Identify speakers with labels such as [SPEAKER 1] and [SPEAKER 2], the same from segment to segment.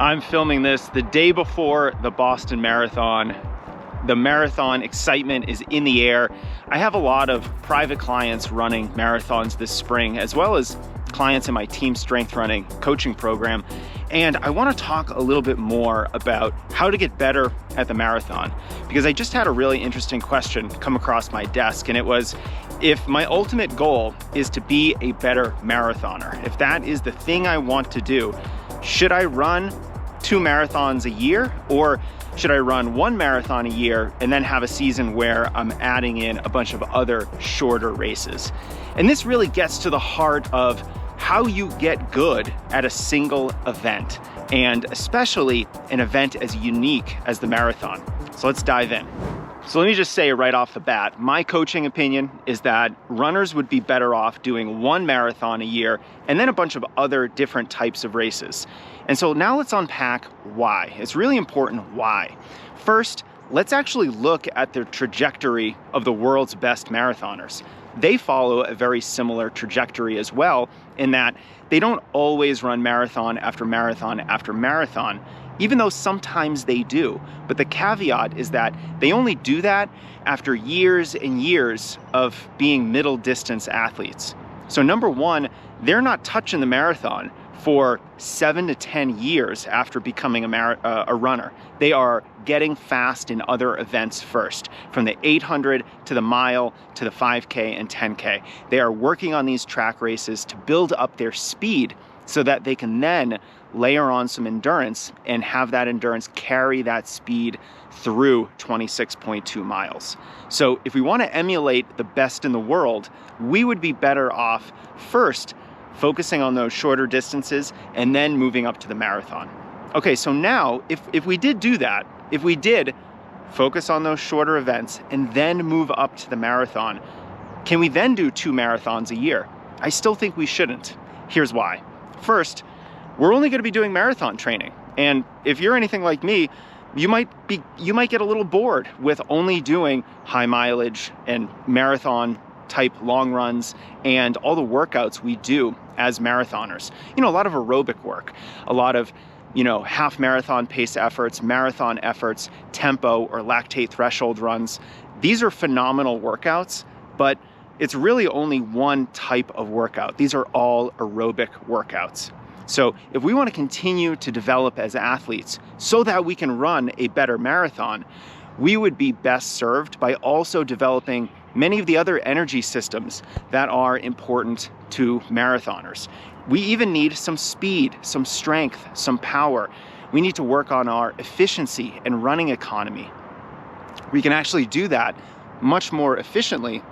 [SPEAKER 1] I'm filming this the day before the Boston Marathon. The marathon excitement is in the air. I have a lot of private clients running marathons this spring, as well as clients in my team strength running coaching program. And I want to talk a little bit more about how to get better at the marathon, because I just had a really interesting question come across my desk, and it was, if my ultimate goal is to be a better marathoner, if that is the thing I want to do, should I run 2 marathons a year, or should I run 1 marathon a year and then have a season where I'm adding in a bunch of other shorter races? And this really gets to the heart of how you get good at a single event, and especially an event as unique as the marathon. So let's dive in. So let me just say right off the bat, my coaching opinion is that runners would be better off doing 1 marathon a year and then a bunch of other different types of races. And so now let's unpack why. It's really important why. First, let's actually look at the trajectory of the world's best marathoners. They follow a very similar trajectory as well, in that they don't always run marathon after marathon after marathon, even though sometimes they do. But the caveat is that they only do that after years and years of being middle distance athletes. So number one, they're not touching the marathon for 7 to 10 years after becoming a runner. They are getting fast in other events first, from the 800 to the mile to the 5K and 10K. They are working on these track races to build up their speed so that they can then layer on some endurance and have that endurance carry that speed through 26.2 miles. So if we want to emulate the best in the world, we would be better off first focusing on those shorter distances and then moving up to the marathon. Okay, so now if we did do that, if we did focus on those shorter events and then move up to the marathon, can we then do 2 marathons a year? I still think we shouldn't. Here's why. First, we're only going to be doing marathon training. And if you're anything like me, you might get a little bored with only doing high mileage and marathon type long runs and all the workouts we do as marathoners. You know, a lot of aerobic work, a lot of, half marathon pace efforts, marathon efforts, tempo or lactate threshold runs. These are phenomenal workouts, but it's really only one type of workout. These are all aerobic workouts. So if we want to continue to develop as athletes so that we can run a better marathon, we would be best served by also developing many of the other energy systems that are important to marathoners. We even need some speed, some strength, some power. We need to work on our efficiency and running economy. We can actually do that much more efficiently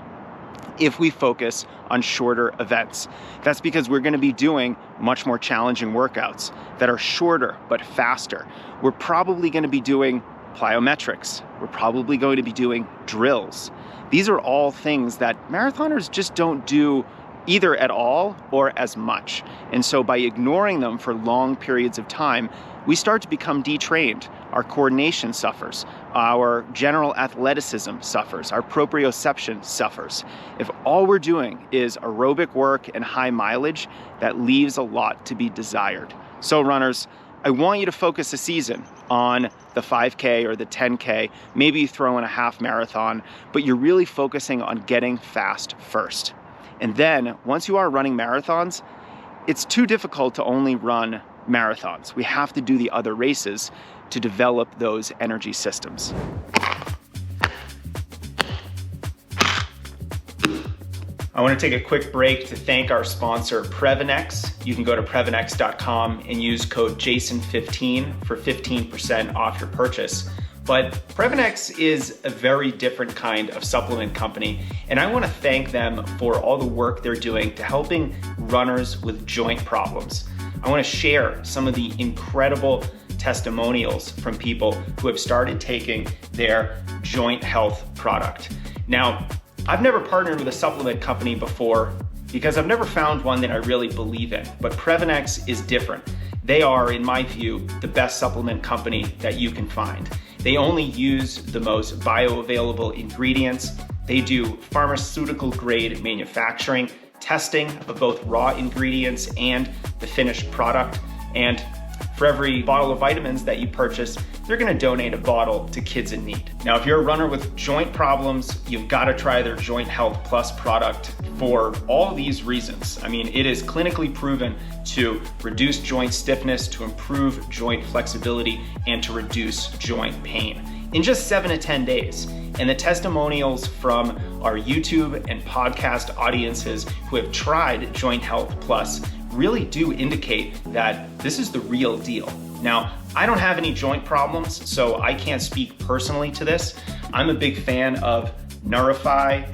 [SPEAKER 1] if we focus on shorter events. That's because we're going to be doing much more challenging workouts that are shorter but faster. We're probably going to be doing plyometrics. We're probably going to be doing drills. These are all things that marathoners just don't do either at all or as much. And so by ignoring them for long periods of time, we start to become detrained. Our coordination suffers, our general athleticism suffers, our proprioception suffers. If all we're doing is aerobic work and high mileage, that leaves a lot to be desired. So runners, I want you to focus a season on the 5K or the 10K, maybe you throw in a half marathon, but you're really focusing on getting fast first. And then once you are running marathons, it's too difficult to only run marathons. We have to do the other races to develop those energy systems. I want to take a quick break to thank our sponsor, Previnex. You can go to Previnex.com and use code JASON15 for 15% off your purchase. But Previnex is a very different kind of supplement company, and I want to thank them for all the work they're doing to helping runners with joint problems. I want to share some of the incredible testimonials from people who have started taking their joint health product. Now, I've never partnered with a supplement company before because I've never found one that I really believe in, but Previnex is different. They are, in my view, the best supplement company that you can find. They only use the most bioavailable ingredients. They do pharmaceutical grade manufacturing, testing of both raw ingredients and the finished product. And For every bottle of vitamins that you purchase, they're gonna donate a bottle to kids in need. Now, if you're a runner with joint problems, you've gotta try their Joint Health Plus product for all these reasons. I mean, it is clinically proven to reduce joint stiffness, to improve joint flexibility, and to reduce joint pain in just 7 to 10 days. And the testimonials from our YouTube and podcast audiences who have tried Joint Health Plus really do indicate that this is the real deal. Now, I don't have any joint problems, so I can't speak personally to this. I'm a big fan of Nourify,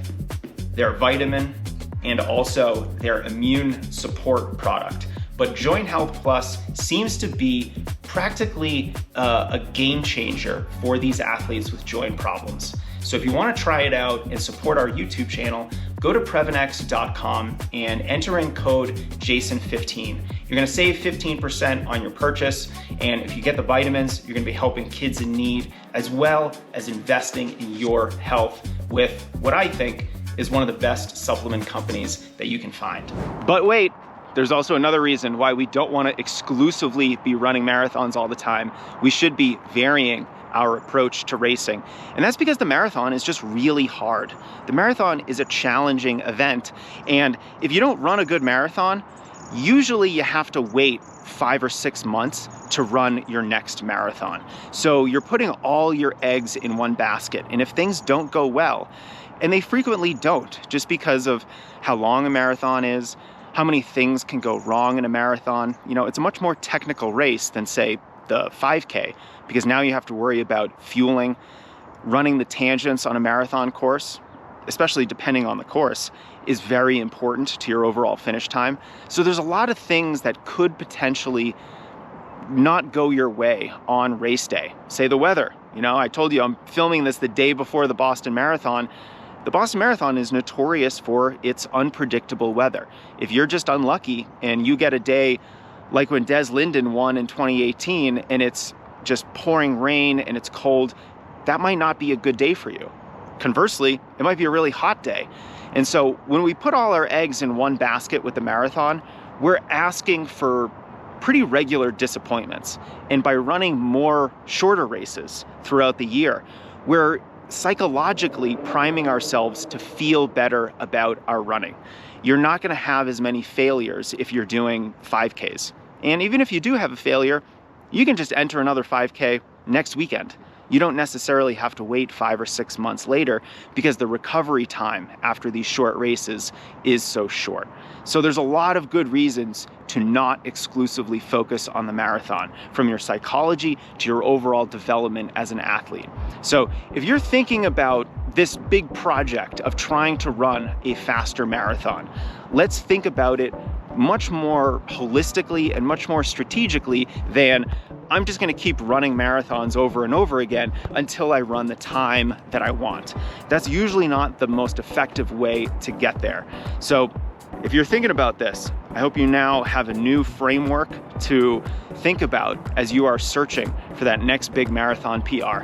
[SPEAKER 1] their vitamin, and also their immune support product. But Joint Health Plus seems to be practically a game changer for these athletes with joint problems. So if you want to try it out and support our YouTube channel, go to previnex.com and enter in code JASON15. You're going to save 15% on your purchase, and if you get the vitamins, you're going to be helping kids in need, as well as investing in your health with what I think is one of the best supplement companies that you can find. But wait, there's also another reason why we don't want to exclusively be running marathons all the time. We should be varying our approach to racing. And that's because the marathon is just really hard. The marathon is a challenging event. And if you don't run a good marathon, usually you have to wait 5 or 6 months to run your next marathon. So you're putting all your eggs in one basket. And if things don't go well, and they frequently don't, just because of how long a marathon is, how many things can go wrong in a marathon. You know, it's a much more technical race than, say, the 5K, because now you have to worry about fueling, running the tangents on a marathon course, especially depending on the course, is very important to your overall finish time. So there's a lot of things that could potentially not go your way on race day. Say the weather. You know, I told you I'm filming this the day before the Boston Marathon. The Boston Marathon is notorious for its unpredictable weather. If you're just unlucky and you get a day like when Des Linden won in 2018 and it's just pouring rain and it's cold, that might not be a good day for you. Conversely, it might be a really hot day. And so when we put all our eggs in one basket with the marathon, we're asking for pretty regular disappointments. And by running more shorter races throughout the year, we're psychologically priming ourselves to feel better about our running. You're not going to have as many failures if you're doing 5Ks. And even if you do have a failure, you can just enter another 5K next weekend. You don't necessarily have to wait 5 or 6 months later because the recovery time after these short races is so short. So there's a lot of good reasons to not exclusively focus on the marathon, from your psychology to your overall development as an athlete. So if you're thinking about this big project of trying to run a faster marathon, let's think about it much more holistically and much more strategically than I'm just going to keep running marathons over and over again until I run the time that I want. That's usually not the most effective way to get there. So if you're thinking about this, I hope you now have a new framework to think about as you are searching for that next big marathon PR.